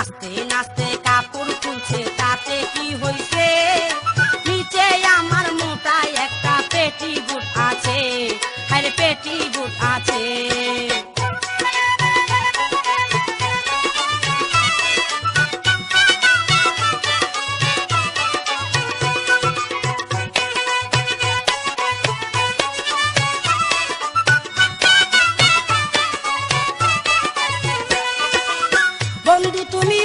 নাচতে নাচতে কাপড় খুলছে তাতে কি হইছে নিচে আমার মোটায় একটা পেটিকোট আছে আরে পেটিকোট আছে বন্ধু তুমি